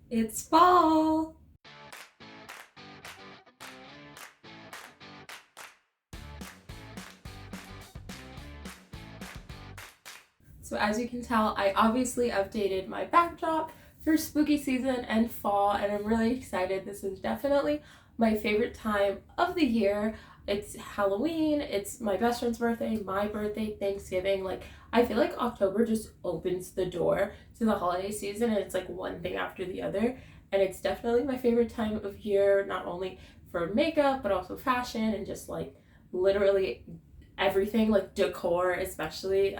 It's fall! So as you can tell, I obviously updated my backdrop for spooky season and fall, and I'm really excited. This is definitely my favorite time of the year. It's Halloween, it's my best friend's birthday, my birthday, Thanksgiving. Like, I feel like October just opens the door to the holiday season, and it's like one thing after the other. And it's definitely my favorite time of year, not only for makeup, but also fashion and just like literally everything, like decor especially.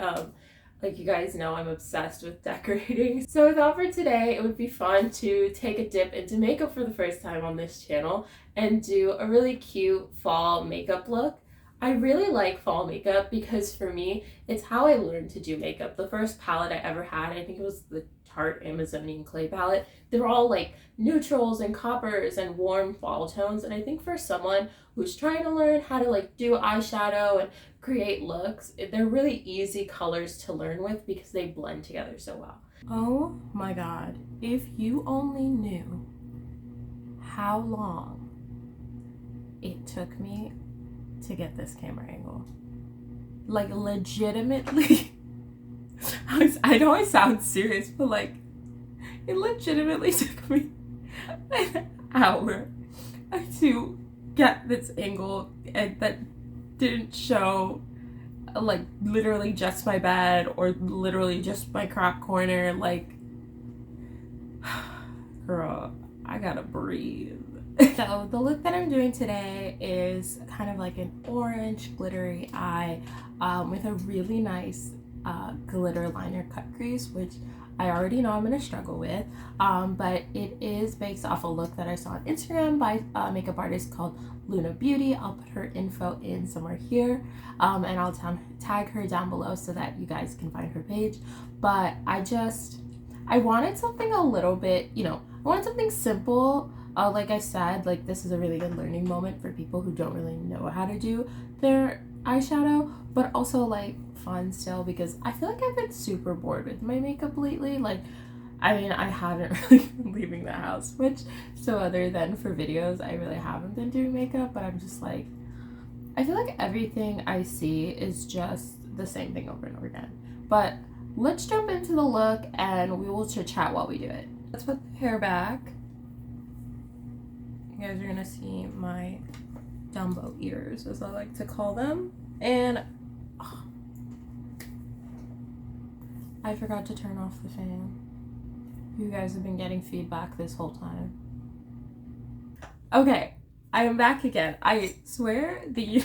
Like you guys know, I'm obsessed with decorating. So I thought for today it would be fun to take a dip into makeup for the first time on this channel and do a really cute fall makeup look. I really like fall makeup because for me, it's how I learned to do makeup. The first palette I ever had, I think it was the Tarte Amazonian Clay palette. They were all like neutrals and coppers and warm fall tones. And I think for someone who's trying to learn how to like do eyeshadow and create looks, they're really easy colors to learn with because they blend together so well. Oh my god, if you only knew how long it took me to get this camera angle. Like legitimately, I know I sound serious, but like it legitimately took me an hour to get this angle and that didn't show like literally just my bed or literally just my crop corner. Like, girl, I gotta breathe. So the look that I'm doing today is kind of like an orange glittery eye with a really nice glitter liner cut crease, which I already know I'm gonna struggle with, but it is based off a look that I saw on Instagram by a makeup artist called Luna Beauty. I'll put her info in somewhere here, and I'll tag her down below so that you guys can find her page. But I wanted something a little bit, I wanted something simple. Like I said, like this is a really good learning moment for people who don't really know how to do their eyeshadow, but also like fun still, because I feel like I've been super bored with my makeup lately. Like, I mean, I haven't really been leaving the house much, so other than for videos, I really haven't been doing makeup, but I'm just like, I feel like everything I see is just the same thing over and over again. But let's jump into the look and we will chit chat while we do it. Let's put the hair back. You guys are gonna see my Dumbo ears, as I like to call them. And I forgot to turn off the fan. You guys have been getting feedback this whole time. Okay, I am back again. I swear the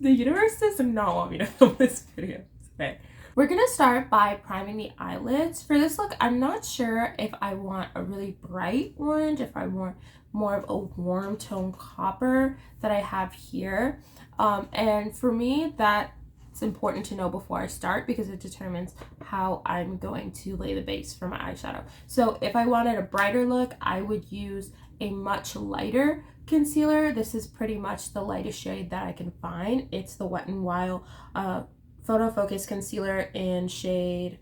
universe does not want me to film this video today. We're gonna start by priming the eyelids. For this look, I'm not sure if I want a really bright orange, if I want more of a warm tone copper that I have here. And for me, that's important to know before I start because it determines how I'm going to lay the base for my eyeshadow. So if I wanted a brighter look, I would use a much lighter concealer. This is pretty much the lightest shade that I can find. It's the Wet n Wild Photo Focus Concealer in shade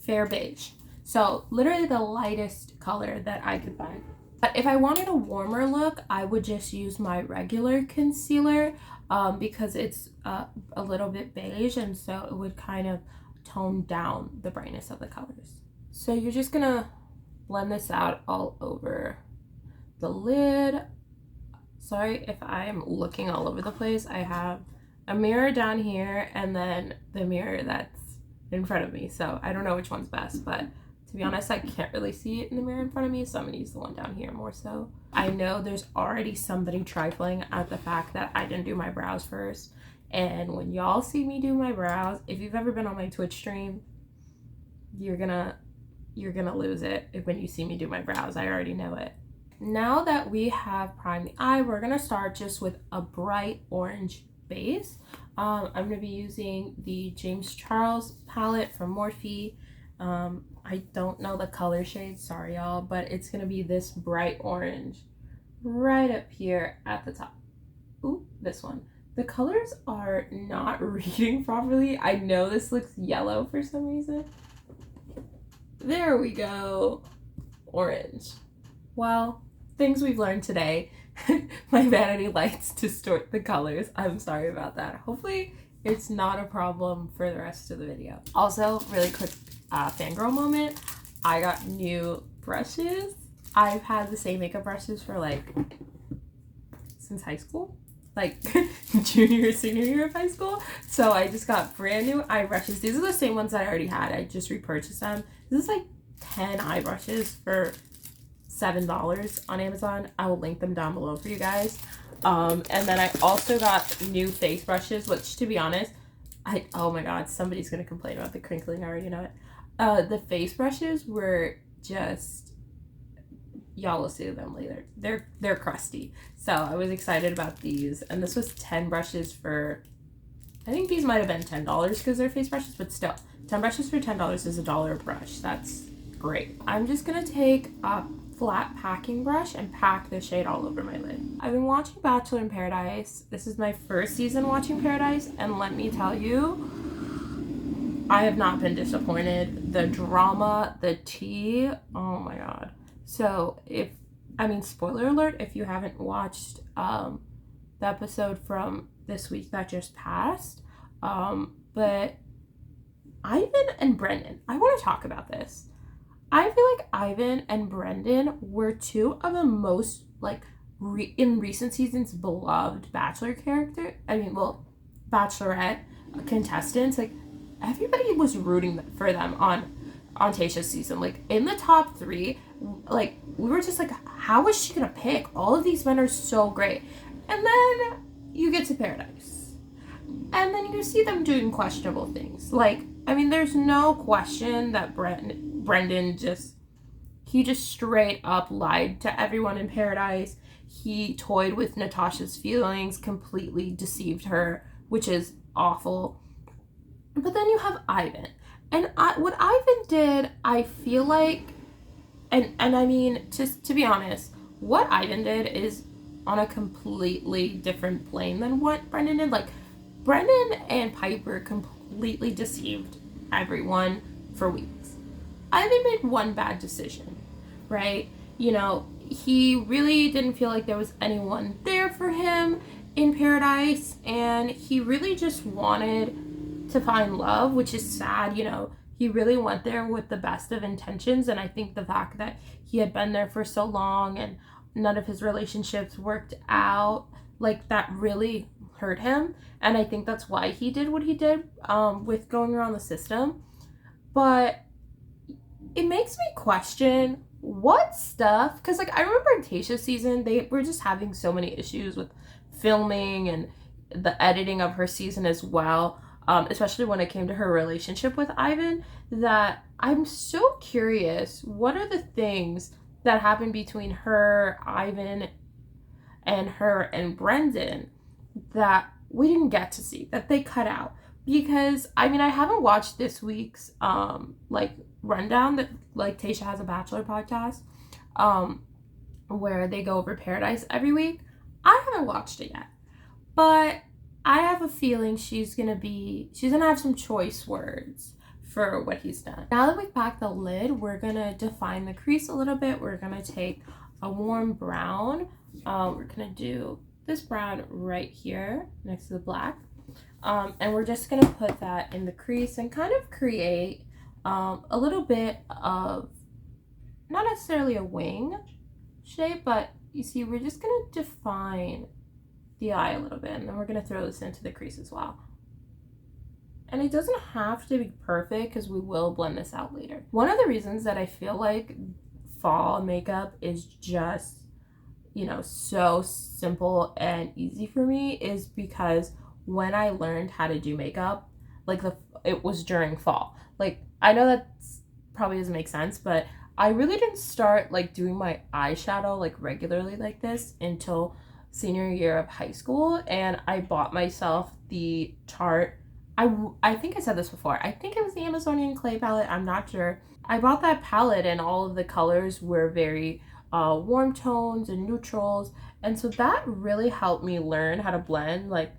Fair Beige. So literally the lightest color that I could find. But if I wanted a warmer look, I would just use my regular concealer because it's a little bit beige, and so it would kind of tone down the brightness of the colors. So you're just gonna blend this out all over the lid. Sorry if I am looking all over the place. I have a mirror down here and then the mirror that's in front of me, so I don't know which one's best, but to be honest, I can't really see it in the mirror in front of me, so I'm gonna use the one down here more so. I know there's already somebody trifling at the fact that I didn't do my brows first, and when y'all see me do my brows, if you've ever been on my Twitch stream, you're gonna lose it when you see me do my brows. I already know it. Now that we have primed the eye, we're gonna start just with a bright orange base. I'm gonna be using the James Charles palette from Morphe. I don't know the color shade, sorry y'all, but it's gonna be this bright orange right up here at the top. Ooh, this one. The colors are not reading properly. I know this looks yellow for some reason. There we go. Orange. Well, things we've learned today. My vanity likes to distort the colors. I'm sorry about that. Hopefully it's not a problem for the rest of the video. Also, really quick fangirl moment. I got new brushes. I've had the same makeup brushes for like since high school, like junior, senior year of high school. So I just got brand new eye brushes. These are the same ones that I already had. I just repurchased them. This is like 10 eye brushes for $7 on Amazon. I will link them down below for you guys. And then I also got new face brushes, which to be honest, oh my god, somebody's gonna complain about the crinkling. I already know it. The face brushes were just, y'all will see them later. They're crusty. So I was excited about these, and this was 10 brushes for, I think these might have been $10 because they're face brushes, but still, 10 brushes for $10 is $1 a brush. That's great. I'm just gonna take a flat packing brush and pack the shade all over my lid. I've been watching Bachelor in Paradise. This is my first season watching Paradise, and let me tell you, I have not been disappointed. The drama, the tea, oh my god. So spoiler alert, if you haven't watched the episode from this week that just passed, but Ivan and Brendan, I want to talk about this. I feel like Ivan and Brendan were two of the most, like, in recent seasons, beloved Bachelor Bachelorette contestants. Like, everybody was rooting for them on Tayshia's season. Like, in the top 3, like, we were just like, how is she gonna pick? All of these men are so great. And then you get to Paradise. And then you see them doing questionable things. Like, there's no question that Brendan just straight up lied to everyone in Paradise. He toyed with Natasha's feelings, completely deceived her, which is awful. But then you have Ivan. And what Ivan did, I feel like, to be honest, what Ivan did is on a completely different plane than what Brendan did. Like, Brendan and Piper completely deceived everyone for weeks. Ivan made one bad decision, right? He really didn't feel like there was anyone there for him in Paradise, and he really just wanted to find love, which is sad. He really went there with the best of intentions, and I think the fact that he had been there for so long and none of his relationships worked out, like, that really hurt him, and I think that's why he did what he did with going around the system. But it makes me question what stuff, because, like, I remember in Tayshia's season, they were just having so many issues with filming and the editing of her season as well, especially when it came to her relationship with Ivan, that I'm so curious, what are the things that happened between her, Ivan, and her and Brendan that we didn't get to see, that they cut out? Because I haven't watched this week's rundown that, like, Tayshia has a Bachelor podcast where they go over Paradise every week. I haven't watched it yet, but I have a feeling she's gonna have some choice words for what he's done. Now that we've packed the lid, we're gonna define the crease a little bit. We're gonna take a warm brown. We're gonna do this brown right here next to the black. And we're just gonna put that in the crease and kind of create a little bit of, not necessarily a wing shape, but you see, we're just gonna define the eye a little bit, and then we're gonna throw this into the crease as well. And it doesn't have to be perfect because we will blend this out later. One of the reasons that I feel like fall makeup is just, so simple and easy for me is because when I learned how to do makeup, like, it was during fall. Like, I know that probably doesn't make sense, but I really didn't start, like, doing my eyeshadow, like, regularly like this until senior year of high school, and I bought myself the Tarte, I think I said this before, I think it was the Amazonian Clay palette, I'm not sure. I bought that palette and all of the colors were very warm tones and neutrals, and so that really helped me learn how to blend. Like,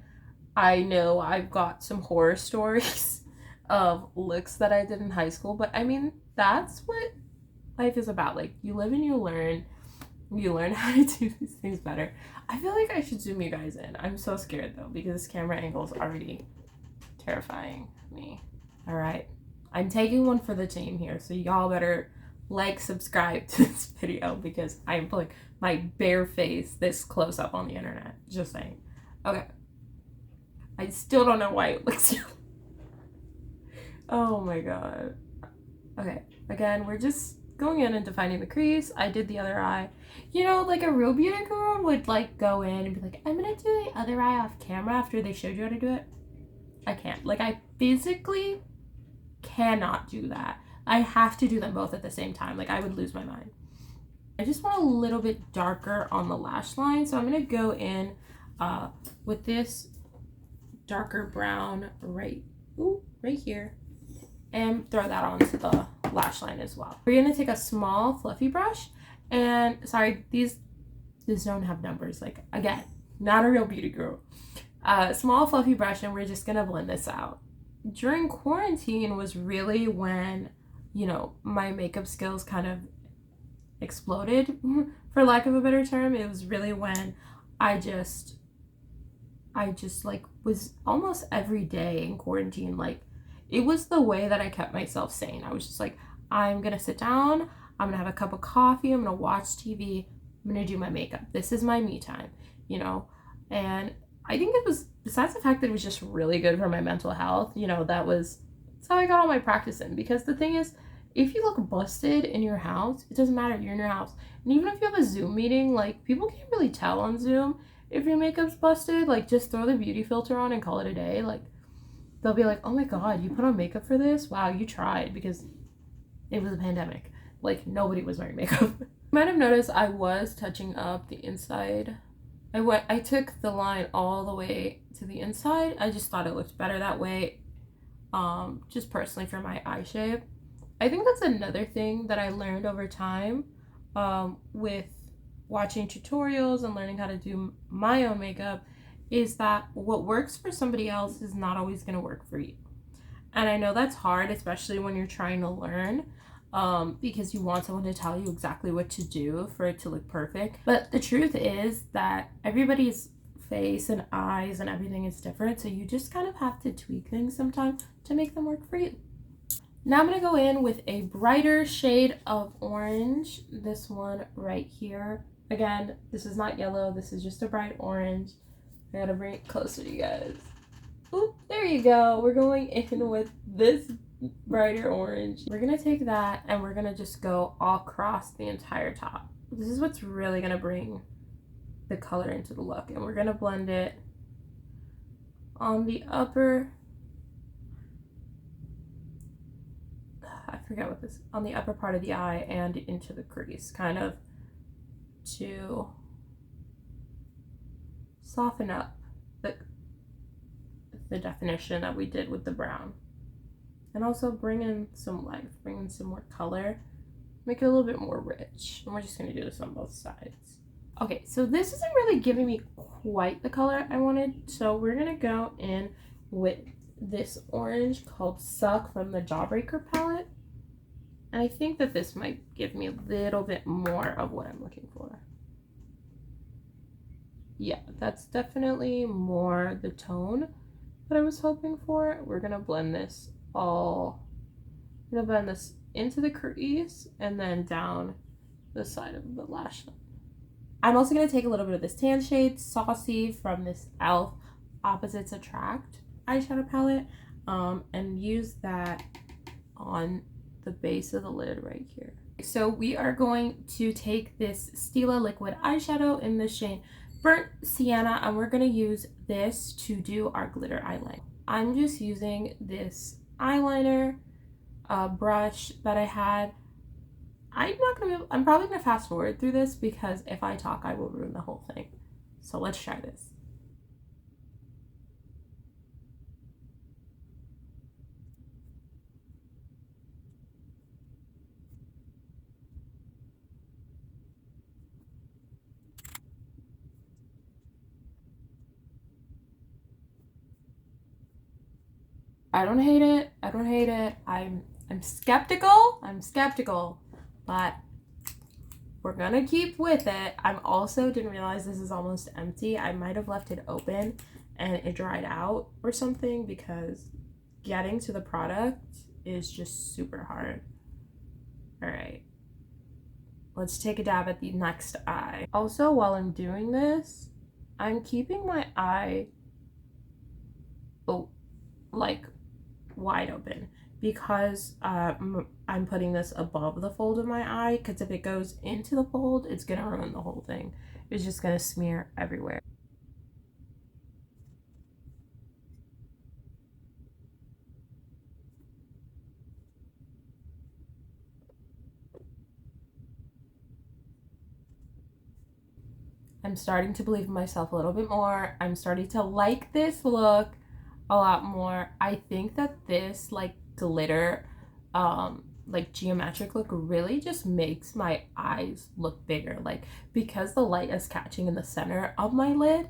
I know I've got some horror stories of looks that I did in high school, but that's what life is about. Like, you live and you learn. You learn how to do these things better. I feel like I should zoom you guys in. I'm so scared though, because this camera angle is already terrifying me. All right, I'm taking one for the team here, so y'all better like, subscribe to this video, because I'm putting my bare face this close up on the internet. Just saying. Okay. I still don't know why it looks oh my god. Okay, again, we're just going in and defining the crease. I did the other eye. You know, like a real beauty guru would like go in and be like, I'm gonna do the other eye off camera after they showed you how to do it. I can't. Like, I physically cannot do that. I have to do them both at the same time. Like, I would lose my mind. I just want a little bit darker on the lash line, so I'm gonna go in with this darker brown right here, and throw that onto the lash line as well. We're gonna take a small fluffy brush, and sorry, these don't have numbers. Like, again, not a real beauty guru. Small fluffy brush, and we're just gonna blend this out. During quarantine was really when, you know, my makeup skills kind of exploded, for lack of a better term. It was really when I just like was almost every day in quarantine. Like, it was the way that I kept myself sane. I was just like, I'm gonna sit down, I'm gonna have a cup of coffee, I'm gonna watch TV, I'm gonna do my makeup. This is my me time, you know? And I think it was, besides the fact that it was just really good for my mental health, you know, that's how I got all my practice in. Because the thing is, if you look busted in your house, it doesn't matter, you're in your house. And even if you have a Zoom meeting, like, people can't really tell on Zoom if your makeup's busted. Like, just throw the beauty filter on and call it a day. Like, they'll be like, oh my god, you put on makeup for this? Wow, you tried, because it was a pandemic. Like, nobody was wearing makeup. You might have noticed I was touching up the inside. I took the line all the way to the inside. I just thought it looked better that way, just personally for my eye shape. I think that's another thing that I learned over time, with watching tutorials and learning how to do my own makeup, is that what works for somebody else is not always going to work for you. And I know that's hard, especially when you're trying to learn, because you want someone to tell you exactly what to do for it to look perfect. But the truth is that everybody's face and eyes and everything is different, so you just kind of have to tweak things sometimes to make them work for you. Now I'm going to go in with a brighter shade of orange, this one right here. Again, this is not yellow, this is just a bright orange. I gotta bring it closer to you guys. Oop, there you go. We're going in with this brighter orange. We're gonna take that and we're gonna just go all across the entire top. This is what's really gonna bring the color into the look, and we're gonna blend it on the upper, I forget what this, on the upper part of the eye and into the crease, kind of to soften up the definition that we did with the brown, and also bring in some life, bring in some more color, make it a little bit more rich. And we're just going to do this on both sides. Okay, so this isn't really giving me quite the color I wanted, so we're going to go in with this orange called Suck from the Jawbreaker palette, and I think that this might give me a little bit more of what I'm looking for. Yeah, that's definitely more the tone that I was hoping for. We're gonna blend this into the crease and then down the side of the lash line. I'm also gonna take a little bit of this tan shade, Saucy, from this e.l.f. Opposites Attract eyeshadow palette, and use that on the base of the lid right here. So we are going to take this Stila liquid eyeshadow in the shade Burnt Sienna, and we're going to use this to do our glitter eyeliner. I'm just using this eyeliner brush that I had. I'm probably going to fast forward through this, because if I talk, I will ruin the whole thing. So let's try this. I don't hate it. I don't hate it. I'm I'm skeptical, but we're gonna keep with it. I'm also didn't realize this is almost empty. I might have left it open and it dried out or something because getting to the product is just super hard. All right, let's take a dab at the next eye. Also, while I'm doing this, I'm keeping my eye like wide open because I'm putting this above the fold of my eye, because if it goes into the fold, it's gonna ruin the whole thing. It's just gonna smear everywhere. I'm starting to believe in myself a little bit more. I'm starting to like this look a lot more. I think that this like glitter like geometric look really just makes my eyes look bigger, like because the light is catching in the center of my lid,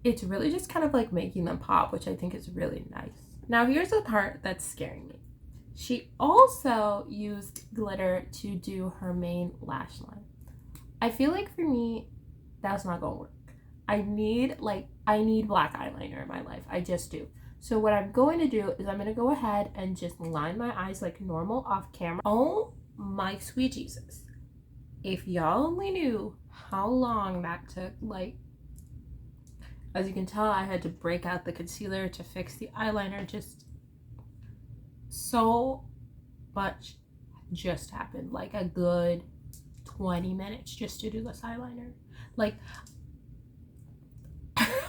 it's really just kind of like making them pop, which I think is really nice. Now here's the part that's scaring me. She also used glitter to do her main lash line. I feel like for me that's not gonna work. I need black eyeliner in my life. I just do. So what I'm going to do is I'm going to go ahead and just line my eyes like normal off camera. Oh my sweet Jesus. If y'all only knew how long that took, like, as you can tell, I had to break out the concealer to fix the eyeliner. Just so much just happened. Like a good 20 minutes just to do this eyeliner. Like,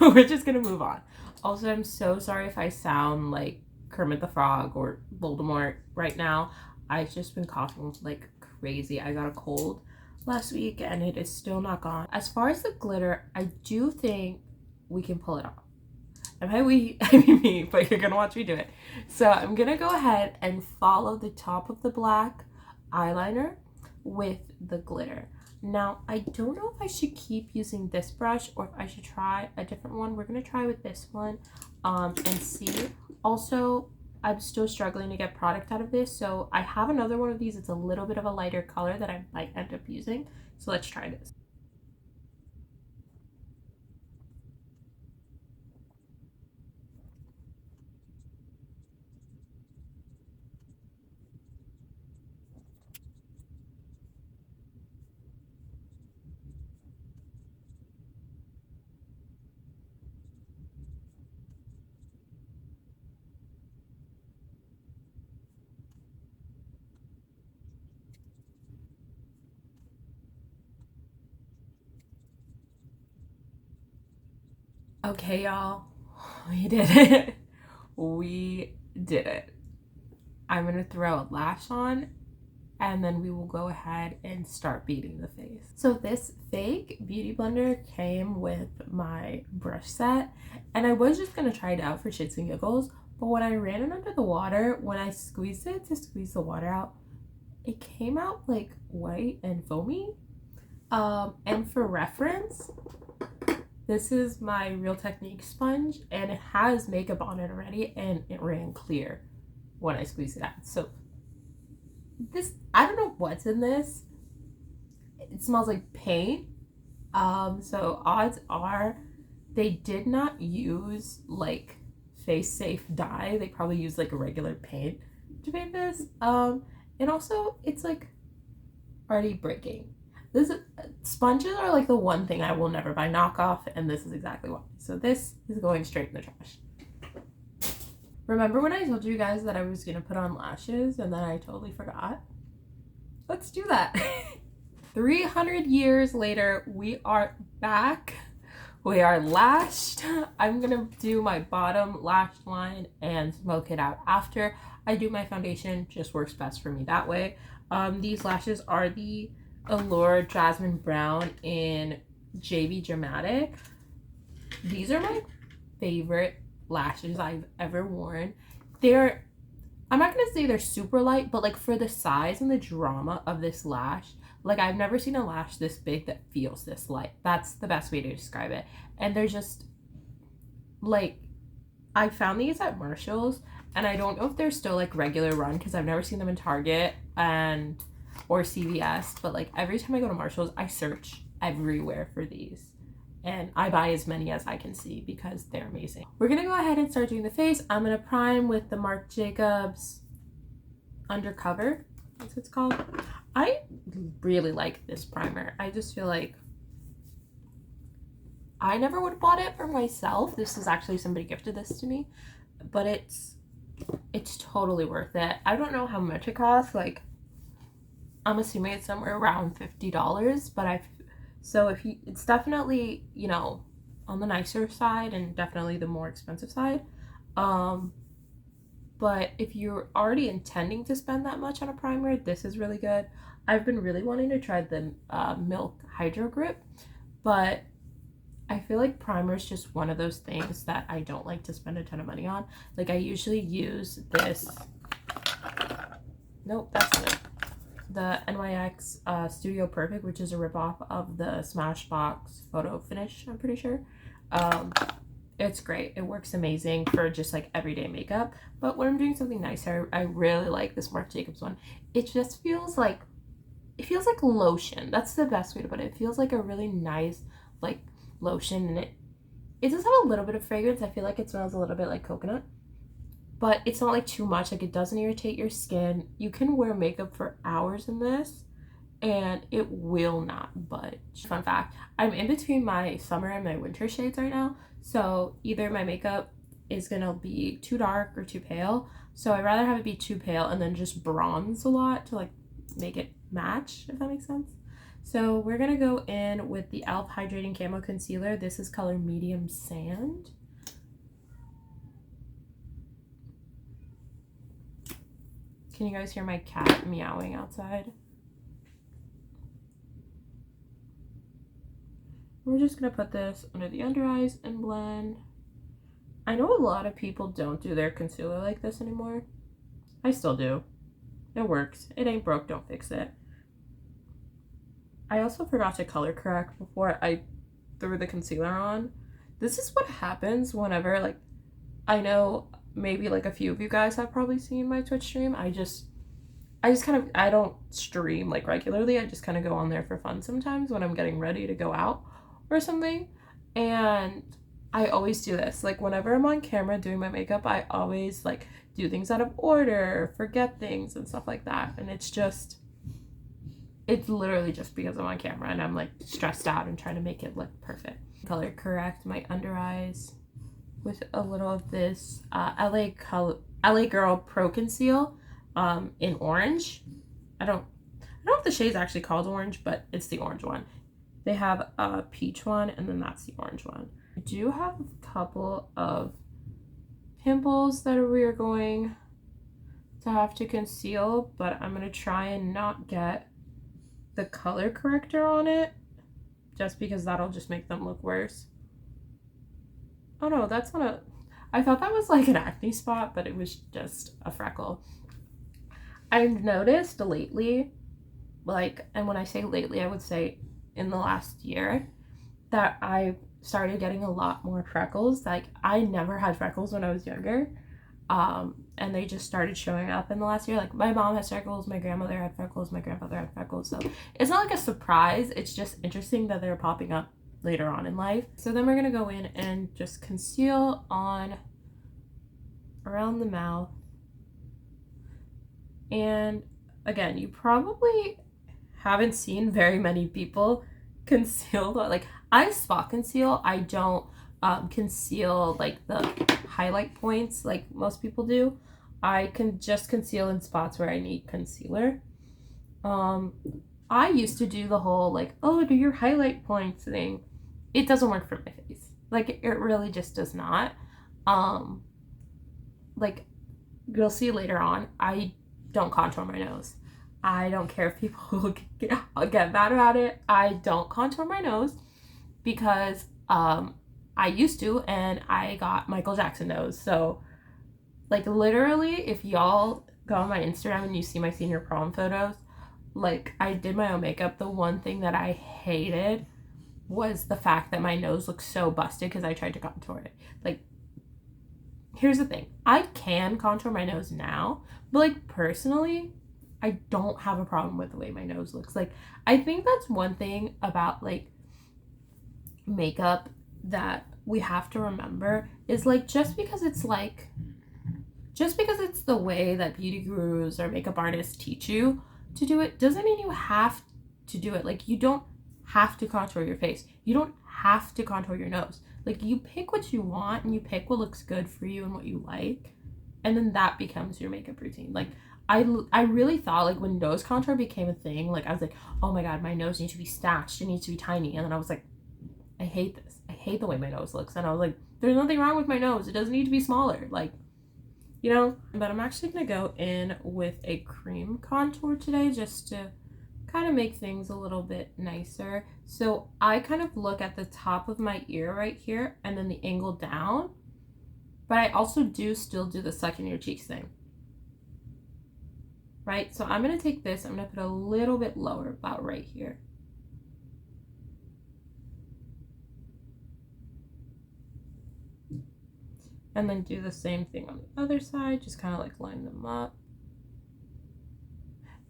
we're just gonna move on. Also, I'm so sorry if I sound like Kermit the Frog or Voldemort right now. I've just been coughing like crazy. I got a cold last week and it is still not gone. As far as the glitter, I do think we can pull it off. And by we, I mean me, but you're gonna watch me do it. So I'm gonna go ahead and follow the top of the black eyeliner with the glitter. Now, I don't know if I should keep using this brush or if I should try a different one. We're going to try with this one and see. Also, I'm still struggling to get product out of this, so I have another one of these. It's a little bit of a lighter color that I might end up using. So let's try this. Okay, y'all, we did it. We did it. I'm gonna throw a lash on and then we will go ahead and start beating the face. So this fake beauty blender came with my brush set and I was just gonna try it out for shits and giggles, but when I ran it under the water, when I squeezed it to squeeze the water out, it came out like white and foamy. And for reference, this is my Real Technique sponge and it has makeup on it already and it ran clear when I squeezed it out. So this, I don't know what's in this. It smells like paint. So odds are they did not use like face safe dye. They probably used like a regular paint to paint this. And also it's like already breaking. This is, sponges are like the one thing I will never buy knockoff, and this is exactly why. So this is going straight in the trash. Remember when I told you guys that I was gonna put on lashes and then I totally forgot? Let's do that. 300 years later, we are back. We are lashed. I'm gonna do my bottom lash line and smoke it out after I do my foundation. Just works best for me that way. These lashes are the Allure Jasmine Brown in JB Dramatic. These are my favorite lashes I've ever worn. They're, I'm not gonna say they're super light, but like for the size and the drama of this lash, like I've never seen a lash this big that feels this light. That's the best way to describe it. And they're just like, I found these at Marshall's And I don't know if they're still like regular run because I've never seen them in Target or CVS, but like every time I go to Marshall's, I search everywhere for these. And I buy as many as I can see because they're amazing. We're going to go ahead and start doing the face. I'm going to prime with the Marc Jacobs Undercover. That's what it's called. I really like this primer. I just feel like I never would have bought it for myself. This is actually somebody gifted this to me, but it's totally worth it. I don't know how much it costs. Like, I'm assuming it's somewhere around $50, but it's definitely, you know, on the nicer side and definitely the more expensive side. But if you're already intending to spend that much on a primer, this is really good. I've been really wanting to try the Milk Hydro Grip, but I feel like primer is just one of those things that I don't like to spend a ton of money on. Like, I usually use this. Nope, that's not it. The NYX Studio Perfect, which is a ripoff of the Smashbox Photo Finish, I'm pretty sure. It's great. It works amazing for just like everyday makeup. But when I'm doing something nicer, I really like this Marc Jacobs one. It just feels like lotion. That's the best way to put it. It feels like a really nice like lotion, and it does have a little bit of fragrance. I feel like it smells a little bit like coconut, but it's not like too much. Like, it doesn't irritate your skin. You can wear makeup for hours in this and it will not budge. Fun fact, I'm in between my summer and my winter shades right now, so either my makeup is gonna be too dark or too pale, so I'd rather have it be too pale and then just bronze a lot to like make it match, if that makes sense. So we're gonna go in with the e.l.f. Hydrating Camo Concealer. This is color Medium Sand. Can you guys hear my cat meowing outside? We're just gonna put this under the under eyes and blend. I know a lot of people don't do their concealer like this anymore. I still do. It works. It ain't broke, don't fix it. I also forgot to color correct before I threw the concealer on. This is what happens whenever, like, I know maybe like a few of you guys have probably seen my Twitch stream. I don't stream like regularly. I just kind of go on there for fun sometimes when I'm getting ready to go out or something. And I always do this. Like, whenever I'm on camera doing my makeup, I always like do things out of order, forget things and stuff like that. And it's literally just because I'm on camera and I'm like stressed out and trying to make it look perfect. Color correct my under eyes with a little of this LA Girl Pro Conceal in orange. I don't know if the shade's actually called orange, but it's the orange one. They have a peach one, and then that's the orange one. I do have a couple of pimples that we are going to have to conceal, but I'm going to try and not get the color corrector on it, just because that'll just make them look worse. Oh no, that's not a... I thought that was like an acne spot, but it was just a freckle. I've noticed lately, like, and when I say lately, I would say in the last year, that I've started getting a lot more freckles. Like, I never had freckles when I was younger, and they just started showing up in the last year. Like, my mom has freckles, my grandmother had freckles, my grandfather had freckles, so it's not like a surprise. It's just interesting that they're popping up later on in life. So then we're gonna go in and just conceal on around the mouth. And again, you probably haven't seen very many people conceal, like, I spot conceal. I don't conceal like the highlight points like most people do. I can just conceal in spots where I need concealer. I used to do the whole like, oh, do your highlight points thing. It doesn't work for my face. Like, it really just does not. Like, you'll see later on, I don't contour my nose. I don't care if people get mad about it. I don't contour my nose because I used to, and I got Michael Jackson nose. So, like, literally, if y'all go on my Instagram and you see my senior prom photos, like, I did my own makeup. The one thing that I hated was the fact that my nose looked so busted because I tried to contour it. Like, here's the thing. I can contour my nose now, but like personally, I don't have a problem with the way my nose looks. Like, I think that's one thing about like makeup that we have to remember is like just because it's the way that beauty gurus or makeup artists teach you to do it doesn't mean you have to do it. Like, you don't have to contour your face. You don't have to contour your nose. Like, you pick what you want and you pick what looks good for you and what you like, and then that becomes your makeup routine. Like, I really thought, like, when nose contour became a thing, like, I was like, oh my god, my nose needs to be snatched, it needs to be tiny. And then I was like, I hate this. I hate the way my nose looks. And I was like, there's nothing wrong with my nose. It doesn't need to be smaller. Like, you know? But I'm actually going to go in with a cream contour today just to kind of make things a little bit nicer. So I kind of look at the top of my ear right here and then the angle down. But I also still do the suck in your cheeks thing. Right? So I'm going to take this. I'm going to put a little bit lower, about right here. And then do the same thing on the other side. Just kind of like line them up.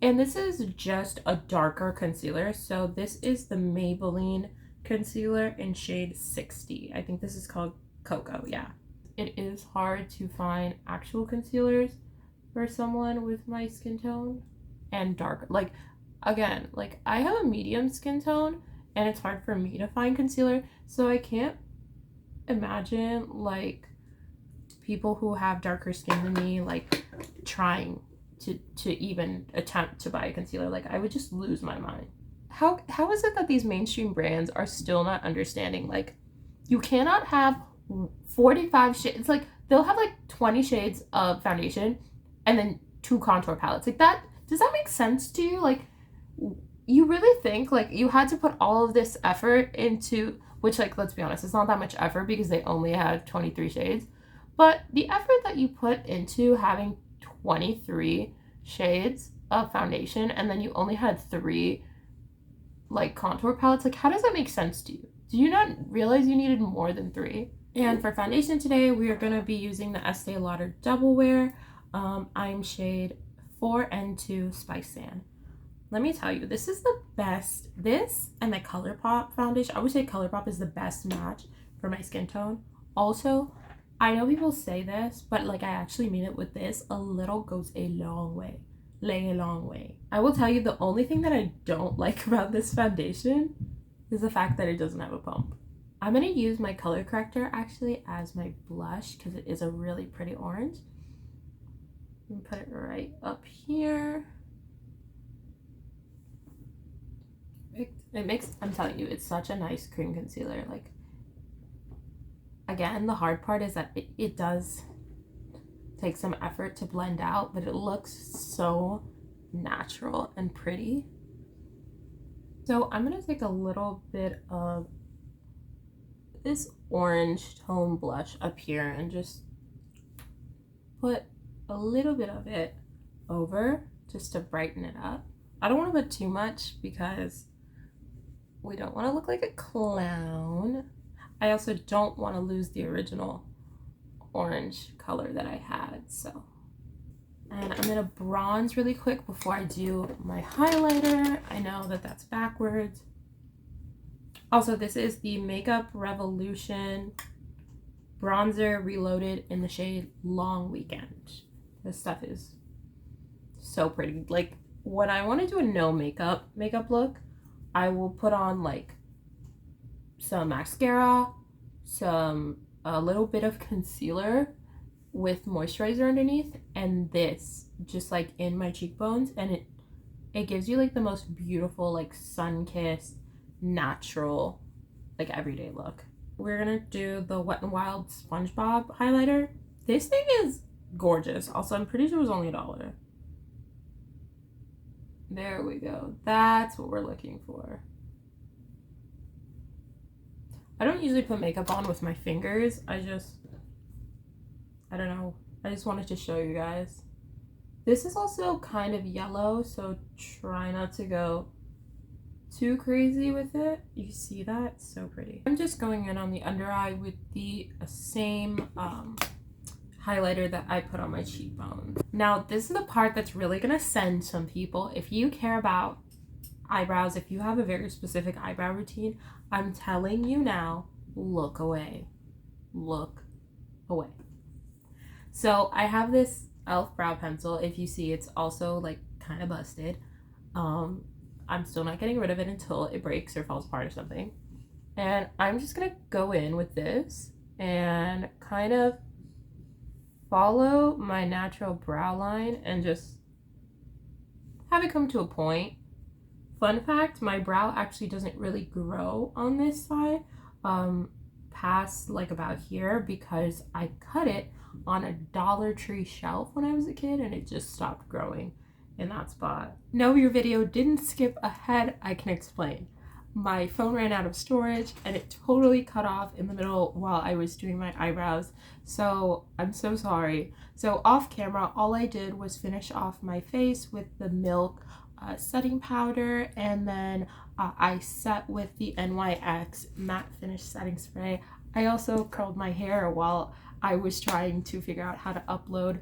And this is just a darker concealer. So this is the Maybelline Concealer in shade 60. I think this is called Cocoa, yeah. It is hard to find actual concealers for someone with my skin tone and darker. Like, again, like I have a medium skin tone and it's hard for me to find concealer. So I can't imagine like people who have darker skin than me, like trying to even attempt to buy a concealer. Like, I would just lose my mind. How is it that these mainstream brands are still not understanding, like, you cannot have 45 shades, it's like they'll have like 20 shades of foundation and then 2 contour palettes. Like, that, does that make sense to you? Like, you really think like you had to put all of this effort into, which, like, let's be honest, it's not that much effort because they only had 23 shades, but the effort that you put into having 23 shades of foundation and then you only had 3 like contour palettes, like, how does that make sense to you? Do you not realize you needed more than 3? And for foundation today, we are going to be using the Estee Lauder Double Wear. I'm shade 4N2 Spice Sand. Let me tell you, this is the best. This and the ColourPop foundation, I would say ColourPop is the best match for my skin tone. Also, I know people say this, but like, I actually mean it with this. A little goes a long way. A long way. I will tell you, the only thing that I don't like about this foundation is the fact that it doesn't have a pump. I'm going to use my color corrector actually as my blush because it is a really pretty orange. And put it right up here. It makes, I'm telling you, it's such a nice cream concealer. Like, again, the hard part is that it does take some effort to blend out, but it looks so natural and pretty. So I'm going to take a little bit of this orange tone blush up here and just put a little bit of it over just to brighten it up. I don't want to put too much because we don't want to look like a clown. I also don't want to lose the original orange color that I had, so. And I'm gonna bronze really quick before I do my highlighter. I know that that's backwards. Also, this is the Makeup Revolution bronzer reloaded in the shade Long Weekend. This stuff is so pretty. Like, when I want to do a no makeup look, I will put on like some mascara, a little bit of concealer with moisturizer underneath, and this just like in my cheekbones, and it gives you like the most beautiful, like, sun-kissed, natural, like, everyday look. We're gonna do the Wet n Wild Spongebob highlighter. This thing is gorgeous. Also, I'm pretty sure it was only $1. There we go. That's what we're looking for. I don't usually put makeup on with my fingers. I don't know. I just wanted to show you guys. This is also kind of yellow, so try not to go too crazy with it. You see that? It's so pretty. I'm just going in on the under eye with the same highlighter that I put on my cheekbone. Now, this is the part that's really gonna send some people. If you care about eyebrows, if you have a very specific eyebrow routine, I'm telling you now, look away. Look away. So I have this e.l.f. brow pencil. If you see, it's also like kind of busted. I'm still not getting rid of it until it breaks or falls apart or something. And I'm just gonna go in with this and kind of follow my natural brow line and just have it come to a point. Fun fact, my brow actually doesn't really grow on this side past like about here because I cut it on a Dollar Tree shelf when I was a kid and it just stopped growing in that spot. No, your video didn't skip ahead. I can explain. My phone ran out of storage and it totally cut off in the middle while I was doing my eyebrows. So I'm so sorry. So off camera, all I did was finish off my face with the Milk setting powder, and then I set with the NYX matte finish setting spray. I also curled my hair while I was trying to figure out how to upload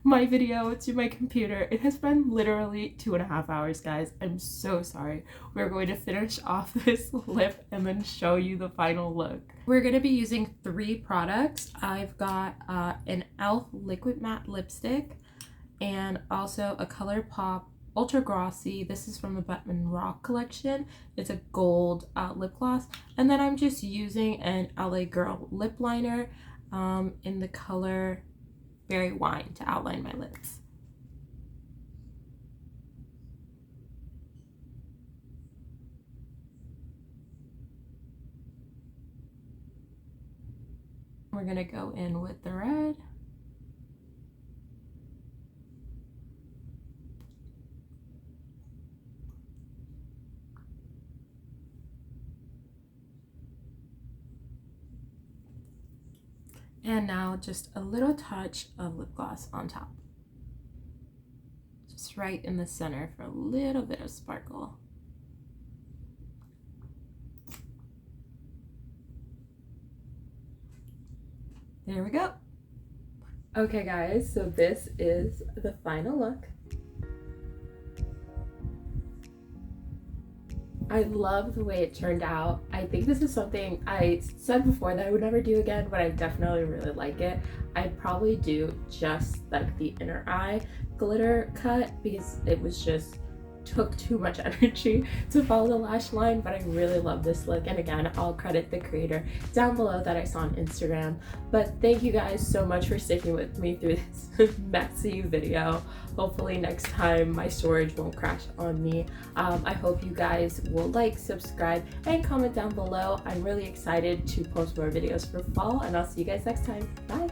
my video to my computer. It has been literally 2.5 hours, guys. I'm so sorry. We're going to finish off this lip and then show you the final look. We're going to be using 3 products. I've got an e.l.f. liquid matte lipstick and also a ColourPop Ultra Glossy. This is from the Batman Rock collection. It's a gold lip gloss. And then I'm just using an LA Girl lip liner in the color Berry Wine to outline my lips. We're gonna go in with the red. And now just a little touch of lip gloss on top. Just right in the center for a little bit of sparkle. There we go. Okay guys, so this is the final look. I love the way it turned out. I think this is something I said before that I would never do again, but I definitely really like it. I'd probably do just like the inner eye glitter cut because it was just took too much energy to follow the lash line, but I really love this look. And again, I'll credit the creator down below that I saw on Instagram. But thank you guys so much for sticking with me through this messy video. Hopefully next time my storage won't crash on me. I hope you guys will like, subscribe, and comment down below. I'm really excited to post more videos for fall, and I'll see you guys next time. Bye!